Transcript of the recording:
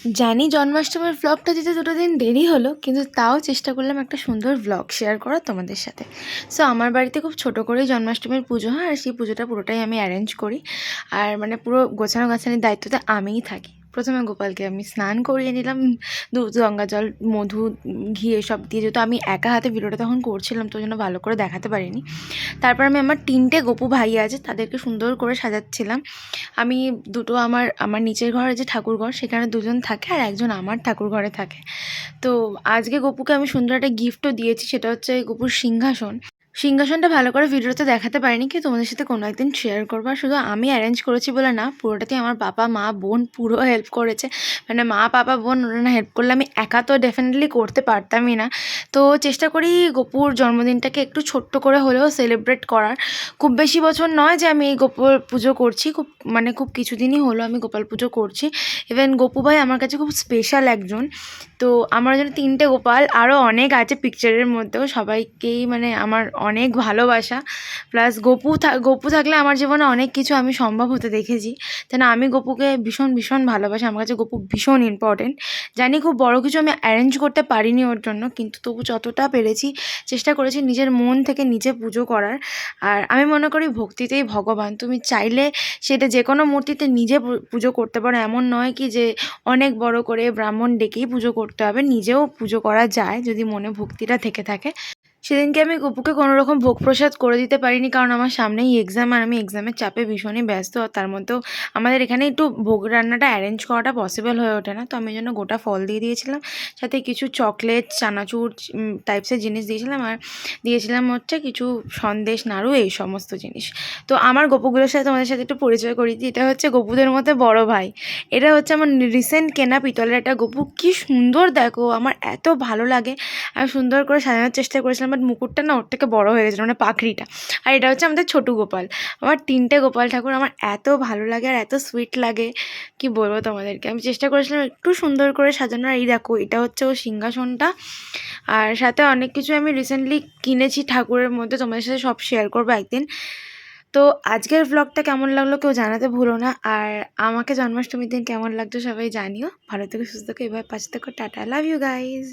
জানি জন্মাষ্টমীর ভ্লগটা দিতে ২টো দিন দেরি হলো, কিন্তু তাও চেষ্টা করলাম একটা সুন্দর ভ্লগ শেয়ার করার তোমাদের সাথে। সো আমার বাড়িতে খুব ছোট করেই জন্মাষ্টমীর পুজো হয়, আর সেই পুজোটা পুরোটাই আমি অ্যারেঞ্জ করি। আর মানে পুরো গোছানো গাছানির দায়িত্বতে আমিই থাকি। প্রথমে গোপালকে আমি স্নান করিয়ে নিলাম, দুধ, গঙ্গা জল, মধু, ঘি এসব দিয়ে। যেহেতু আমি একা হাতে ভিডিওটা তখন করছিলাম, তো ওই জন্য ভালো করে দেখাতে পারিনি। তারপর আমি আমার ৩টে গপু ভাই আছে, তাদেরকে সুন্দর করে সাজাচ্ছিলাম। আমি দুটো আমার আমার নিচের ঘরে যে ঠাকুরঘর, সেখানে দুজন থাকে আর একজন আমার ঠাকুর ঘরে থাকে। তো আজকে গপুকে আমি সুন্দর একটা গিফটও দিয়েছি, সেটা হচ্ছে গপুর সিংহাসন। সিংহাসনটা ভালো করে ভিডিওতে দেখাতে পারিনি, কি তোমাদের সাথে কোনো একদিন শেয়ার করবো। আর শুধু আমি অ্যারেঞ্জ করেছি বলে না, পুরোটাতেই আমার বাবা, মা, বোন পুরো হেল্প করেছে। মানে মা, পাপা, বোন ওরা না হেল্প করলে আমি একা তো ডেফিনেটলি করতে পারতামই না। তো চেষ্টা করি গপুর জন্মদিনটাকে একটু ছোট্ট করে হলেও সেলিব্রেট করার। খুব বেশি বছর নয় যে আমি এই গোপাল পুজো করছি, খুব কিছুদিনই হলো আমি গোপাল পুজো করছি। ইভেন গপু ভাই আমার কাছে খুব স্পেশাল একজন। তো আমার জন্য ৩টে গোপাল, আরও অনেক আছে পিকচারের মধ্যেও, সবাইকেই মানে আমার অনেক ভালোবাসা। প্লাস গপু থাকলে আমার জীবনে অনেক কিছু আমি সম্ভব হতে দেখেছি। যেন আমি গপুকে ভীষণ ভীষণ ভালোবাসি, আমার কাছে গপু ভীষণ ইম্পর্টেন্ট। জানি খুব বড় কিছু আমি অ্যারেঞ্জ করতে পারিনি ওর জন্য, কিন্তু তবু যতটা পেরেছি চেষ্টা করেছি নিজের মন থেকে নিজে পুজো করার। আর আমি মনে করি ভক্তিতেই ভগবান। তুমি চাইলে সেটা যে কোনো মূর্তিতে নিজে পুজো করতে পারো, এমন নয় কি যে অনেক বড় করে ব্রাহ্মণ ডেকেই পুজো করতে হবে, নিজেও পুজো করা যায় যদি মনে ভক্তিটা থেকে থাকে। সেদিনকে আমি গপুকে কোনো রকম ভোগ প্রসাদ করে দিতে পারিনি, কারণ আমার সামনেই এক্সাম, আর আমি এক্সামের চাপে ভীষণই ব্যস্ত। আর তার মধ্যেও আমাদের এখানে একটু ভোগ রান্নাটা অ্যারেঞ্জ করাটা পসিবল হয়ে ওঠে না, তো আমি জন্য গোটা ফল দিয়ে দিয়েছিলাম, সাথে কিছু চকলেট, চানাচুর টাইপসের জিনিস দিয়েছিলাম, আর দিয়েছিলাম হচ্ছে কিছু সন্দেশ, নাড়ু, এই সমস্ত জিনিস। তো আমার গপুগুলোর সাথে তোমাদের সাথে একটু পরিচয় করিয়ে দিই। এটা হচ্ছে গপুদের মধ্যে বড় ভাই। এটা হচ্ছে আমার রিসেন্ট কেনা পিতলের একটা গপু। কি সুন্দর দেখো, আমার এত ভালো লাগে। আমি সুন্দর করে সাজানোর চেষ্টা করেছিলাম, বাট মুকুটটা না ওর থেকে বড় হয়ে গেছিলো, মানে পাখড়িটা। আর এটা হচ্ছে আমাদের ছোটু গোপাল। আমার ৩টে গোপাল ঠাকুর আমার এত ভালো লাগে আর এত সুইট লাগে, কি বলবো তোমাদেরকে। আমি চেষ্টা করেছিলাম একটু সুন্দর করে সাজানোর। এই দেখো, এটা হচ্ছে ও সিংহাসনটা। আর সাথে অনেক কিছু আমি রিসেন্টলি কিনেছি ঠাকুরের মধ্যে, তোমাদের সাথে সব শেয়ার করবো একদিন। তো আজকের ভ্লগটা কেমন লাগলো কেউ জানাতে ভুলো না। আর আমাকে জন্মাষ্টমীর দিন কেমন লাগতো সবাই জানিও। ভালো থেকো, সুস্থ থেকো, এভাবে পাশে থেকো। Tata, love you guys.